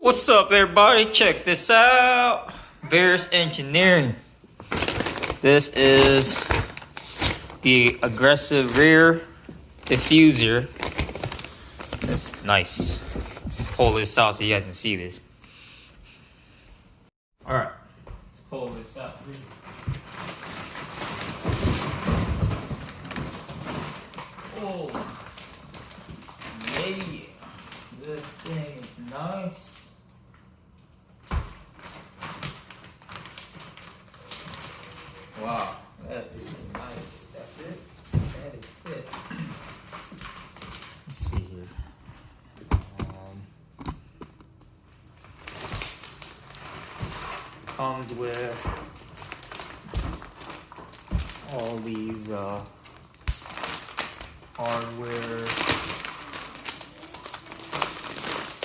What's up, everybody? Check this out. Verus Engineering. This is the aggressive rear diffuser. It's nice. Pull this out so you guys can see this. Alright, let's pull this out. Oh, yeah. This thing is nice. Wow, that is nice. That's it. That is it. Let's see here. Comes with all these hardware.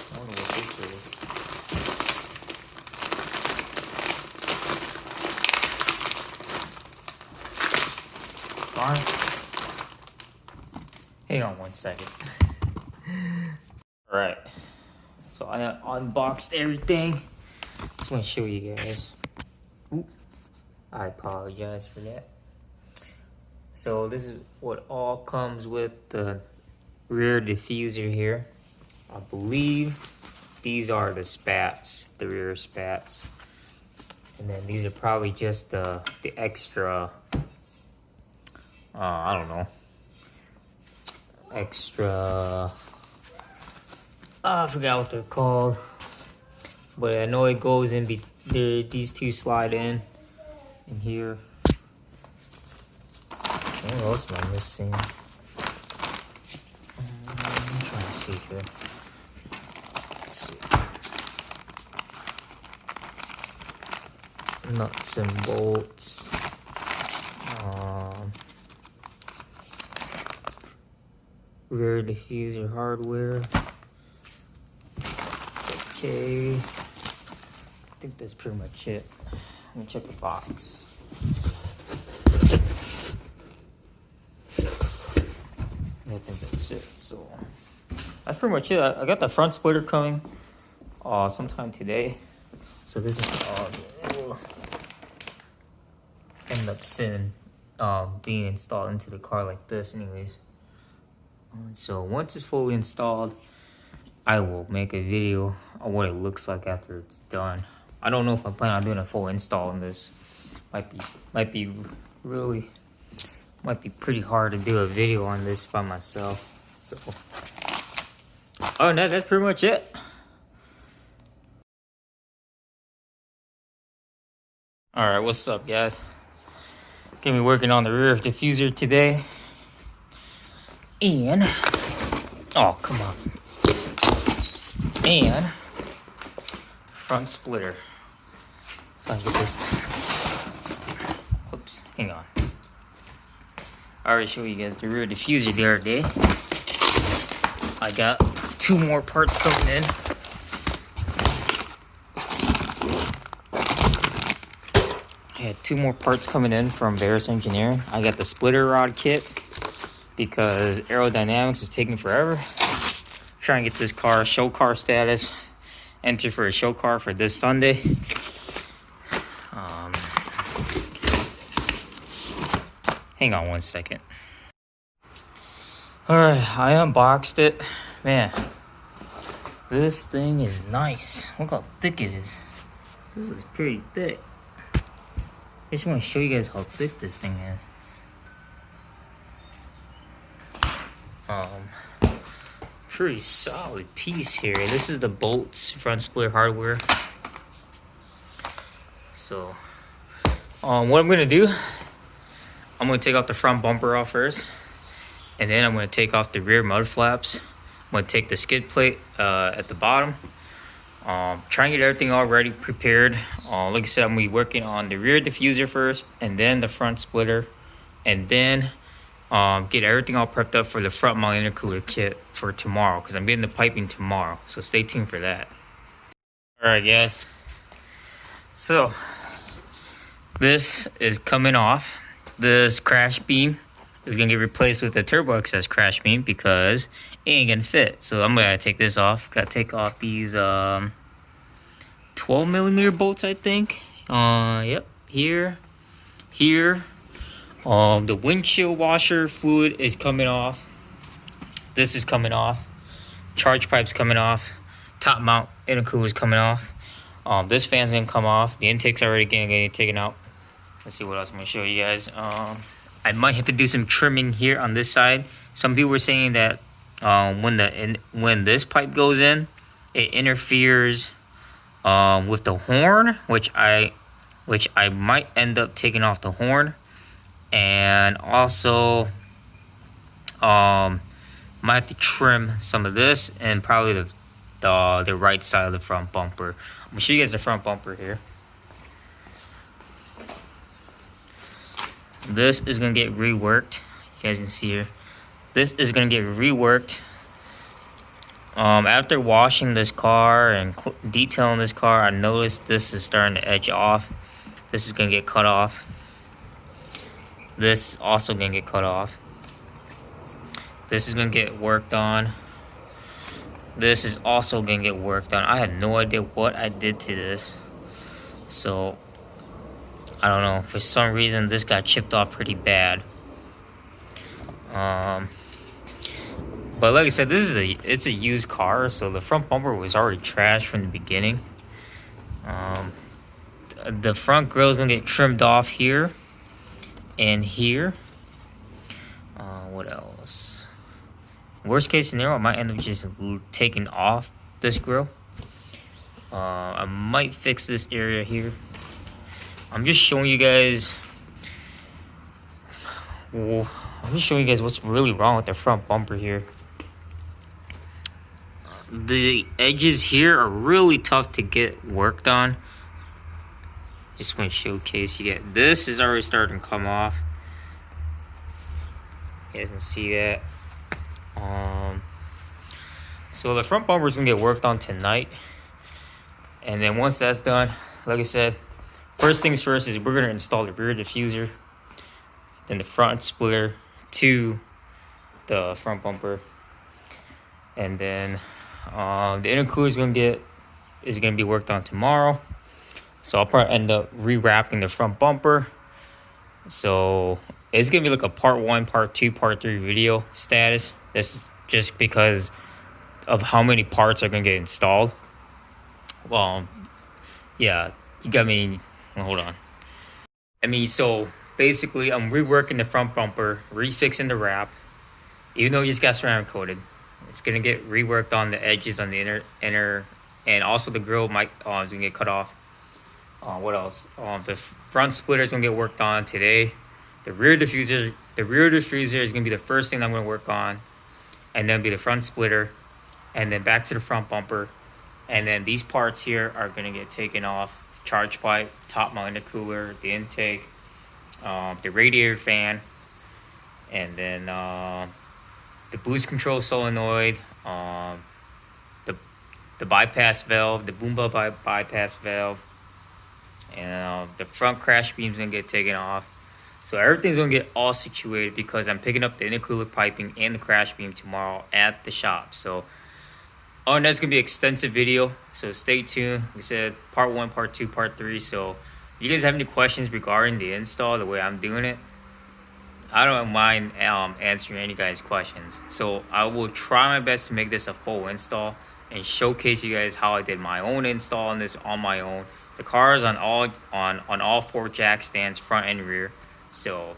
I don't know what this is. Hang on one second. Alright, so I unboxed everything. Just want to show you guys. Oops. I apologize for that. So this is what all comes with the rear diffuser here. I believe these are the spats, the rear spats. And then these are probably just the extra I don't know. Extra. I forgot what they're called. But I know it goes in. These two slide in here. What else am I missing? I'm trying to see here. Let's see. Nuts and bolts. Rear diffuser hardware. Okay, I think that's pretty much it. Let me check the box. I think that's it. So that's pretty much it. I got the front splitter coming sometime today. So this is end up being installed into the car like this, anyways. So once it's fully installed, I will make a video on what it looks like after it's done. I don't know if I plan on doing a full install on this. Might be pretty hard to do a video on this by myself. So no, that's pretty much it. Alright, what's up, guys? Gonna be working on the rear diffuser today. And oh, come on. And front splitter. If I can get this. Oops, hang on. I already showed you guys the rear diffuser the other day. I got 2 more parts coming in. I had 2 more parts coming in from Verus Engineering. I got the splitter rod kit because aerodynamics is taking forever. Trying to get this car show car status, enter for a show car for this Sunday. Hang on one second. Alright, I unboxed it. Man, this thing is nice. Look how thick it is. This is pretty thick. I just want to show you guys how thick this thing is. Pretty solid piece here. This is the bolts, front splitter hardware. So, what I'm gonna do, I'm gonna take off the front bumper off first, and then I'm gonna take off the rear mud flaps. I'm gonna take the skid plate at the bottom. Try and get everything all ready, prepared. Like I said, I'm gonna be working on the rear diffuser first, and then the front splitter, and then get everything all prepped up for the front mount intercooler kit for tomorrow, because I'm getting the piping tomorrow, so stay tuned for that. Alright, guys, so this is coming off. This crash beam is gonna get replaced with a Turboxs crash beam because it ain't gonna fit. So I'm gonna take this off. Gotta take off these 12mm bolts, I think. Yep, here. The windshield washer fluid is coming off. This is coming off. Charge pipe's coming off. Top mount intercooler is coming off. This fan's gonna come off. The intake's already getting taken out. Let's see what else I'm gonna show you guys. I might have to do some trimming here on this side. Some people were saying that when this pipe goes in, it interferes with the horn, which I might end up taking off the horn, and also might have to trim some of this and probably the right side of the front bumper. I'm gonna show you guys the front bumper here. This is gonna get reworked. You guys can see here. This is gonna get reworked. After washing this car and detailing this car, I noticed this is starting to edge off. This is gonna get cut off. This is also gonna get cut off. This is gonna get worked on. This is also gonna get worked on. I had no idea what I did to this. So, I don't know. For some reason, this got chipped off pretty bad. But like I said, it's a used car, so the front bumper was already trashed from the beginning. The front grill is gonna get trimmed off here and here. What else? Worst case scenario, I might end up just taking off this grill. I might fix this area here. I'm just showing you guys. I'm just showing you guys what's really wrong with the front bumper here. The edges here are really tough to get worked on. Just want to showcase you guys. This is already starting to come off. You guys can see that. So the front bumper is gonna get worked on tonight, and then once that's done, like I said, first things first is we're gonna install the rear diffuser, then the front splitter to the front bumper, and then the intercooler is gonna be worked on tomorrow. So I'll probably end up rewrapping the front bumper. So it's gonna be like a part 1, part 2, part 3 video status. This is just because of how many parts are gonna get installed. Yeah, you got me. Hold on. So basically, I'm reworking the front bumper, refixing the wrap. Even though it just got ceramic coated, it's gonna get reworked on the edges on the inner, and also the grill might is gonna get cut off. What else? The front splitter is gonna get worked on today. The rear diffuser is gonna be the first thing I'm gonna work on, and then be the front splitter, and then back to the front bumper, and then these parts here are gonna get taken off: charge pipe, top mount intercooler, the intake, the radiator fan, and then the boost control solenoid, the bypass valve, the boom bypass valve, and the front crash beam is gonna get taken off. So everything's gonna get all situated because I'm picking up the intercooler piping and the crash beam tomorrow at the shop. So that's gonna be an extensive video, so stay tuned. Like I said, part 1, part 2, part 3. So if you guys have any questions regarding the install, the way I'm doing it, I don't mind answering any guys' questions. So I will try my best to make this a full install and showcase you guys how I did my own install on this on my own. The car is on all 4 jack stands, front and rear. So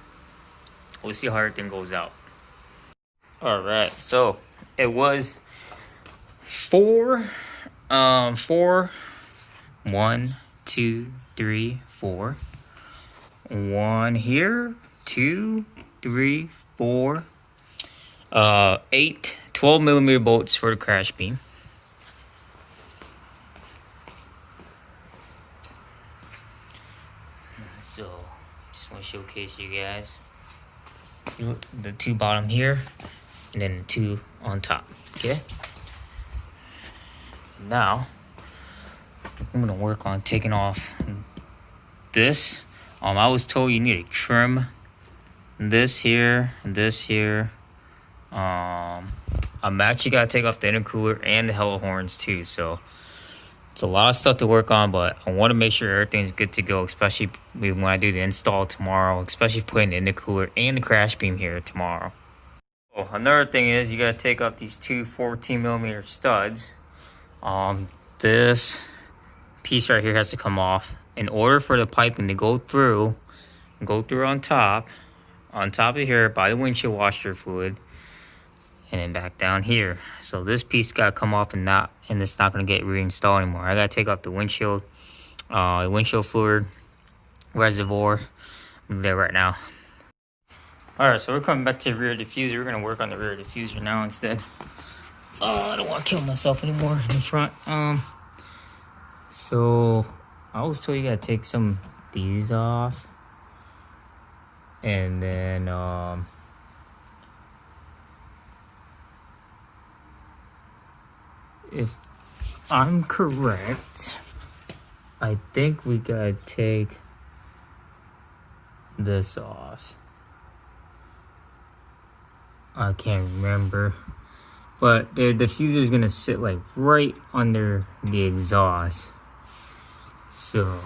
we'll see how everything goes out. All right, so it was 4 1 2 3 4 1 here, 2 3 4 8 12mm bolts for the crash beam. So just want to showcase you guys the 2 bottom here and then 2 on top. Okay, now I'm gonna work on taking off this. I was told you need to trim this here and this here. I'm actually gotta take off the intercooler and the hella horns too. So It's a lot of stuff to work on, but I want to make sure everything's good to go, especially when I do the install tomorrow, especially putting in the cooler and the crash beam here tomorrow. Oh, another thing is you got to take off these two 14mm studs. This piece right here has to come off in order for the piping to go through on top of here by the windshield washer fluid, and then back down here. So this piece got to come off, and it's not going to get reinstalled anymore. I got to take off the windshield fluid reservoir. I'm there right now. Alright, so we're coming back to the rear diffuser. We're going to work on the rear diffuser now instead. I don't want to kill myself anymore in the front. So I was told you got to take some of these off. And then, if I'm correct, I think we gotta take this off. I can't remember, but the diffuser is gonna sit like right under the exhaust. So,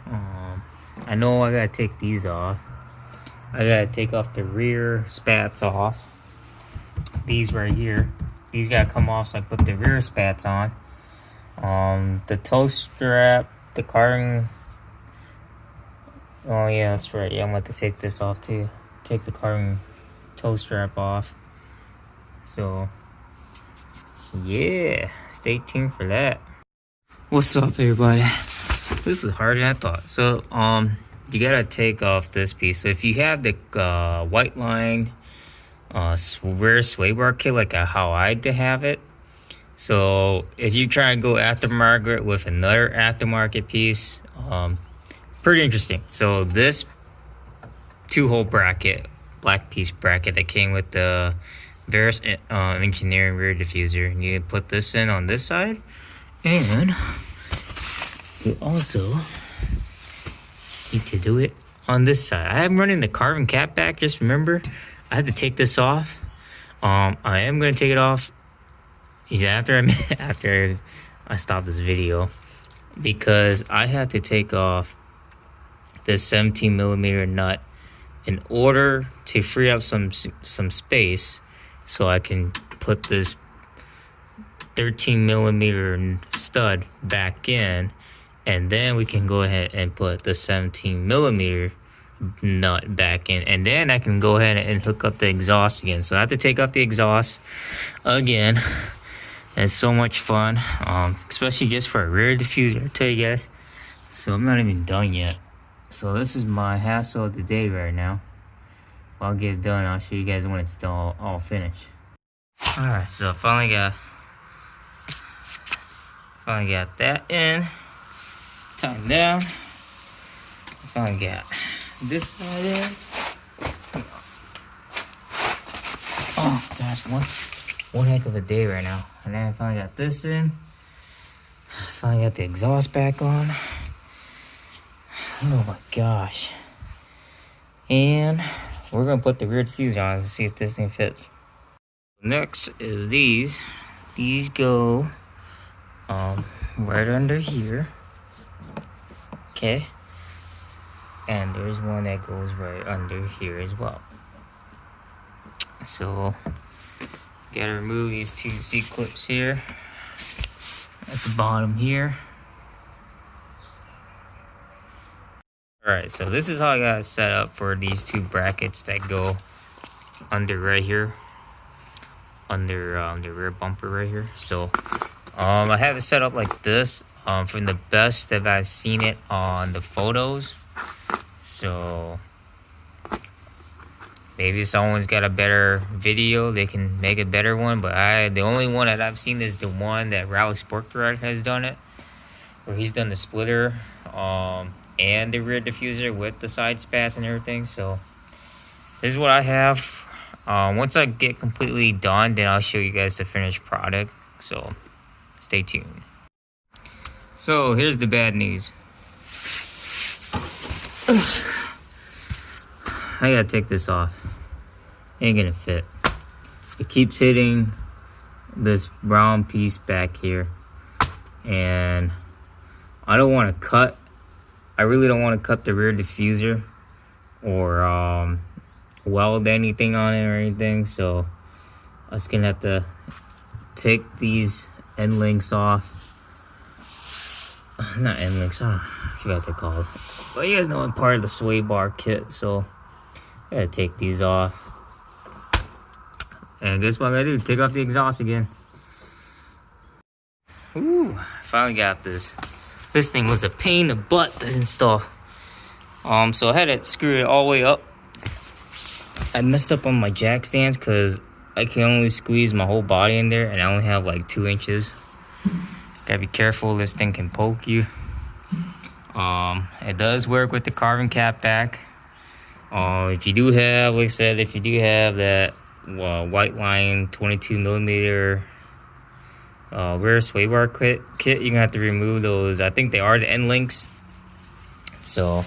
I know I gotta take these off. I gotta take off the rear spats off. These right here. These gotta come off, so I put the rear spats on. The toe strap, the carbon. Oh yeah, that's right. Yeah, I'm going to take this off too. Take the carbon toe strap off. So yeah, stay tuned for that. What's up, everybody? This is harder than I thought. So you gotta take off this piece. So if you have the white line rear sway bar kit, like how I have it, so if you try and go aftermarket with another aftermarket piece, pretty interesting. So this 2-hole bracket, black piece bracket that came with the Verus engineering rear diffuser, and you put this in on this side, and you also need to do it on this side. I am running the carbon cap back. Just remember, I have to take this off. I am going to take it off after I stop this video, because I have to take off this 17mm nut in order to free up some space, so I can put this 13mm stud back in, and then we can go ahead and put the 17mm nut back in, and then I can go ahead and hook up the exhaust again. So I have to take off the exhaust again. It's so much fun, especially just for a rear diffuser, I tell you guys. So I'm not even done yet. So this is my hassle of the day right now. I'll get it done. I'll show you guys when it's all finished. Alright, so finally got that in. Tighten down. Finally got this side in. Oh gosh, one heck of a day right now. And then I finally got this in. Finally got the exhaust back on. Oh my gosh. And we're gonna put the rear diffuser on and see if this thing fits. Next is these. These go right under here. Okay. And there's one that goes right under here as well. So gotta remove these two C clips here at the bottom here. Alright, so this is how I got it set up for these two brackets that go under right here, under the rear bumper right here. So I have it set up like this from the best that I've seen it on the photos. So maybe someone's got a better video, they can make a better one, but the only one that I've seen is the one that Rally Sport Thread has done it, where he's done the splitter and the rear diffuser with the side spats and everything. So this is what I have. Once I get completely done, then I'll show you guys the finished product. So stay tuned. So here's the bad news. I gotta take this off. Ain't gonna fit. It keeps hitting this brown piece back here. and I don't want to cut. I really don't want to cut the rear diffuser or weld anything on it or anything. So I'm just gonna have to take these end links off. Not end links, I forgot what they're called. But you guys know I'm part of the sway bar kit, so I gotta take these off. And guess what I'm gonna do? Take off the exhaust again. Ooh, finally got this. This thing was a pain in the butt to install. So I had to screw it all the way up. I messed up on my jack stands because I can only squeeze my whole body in there, and I only have like 2 inches. Gotta be careful, this thing can poke you. It does work with the carbon cap back. If you do have, like I said, if you do have that white line 22 millimeter rear sway bar kit, you're gonna have to remove those. I think they are the end links. So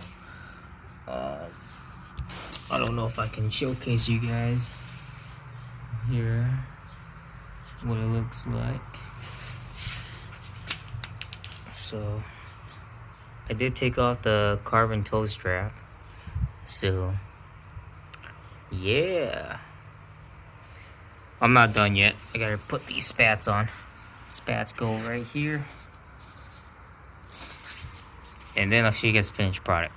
I don't know if I can showcase you guys here what it looks like. So I did take off the carbon toe strap. So yeah, I'm not done yet. I gotta put these spats on. Spats go right here, and then I'll show you guys the finished product.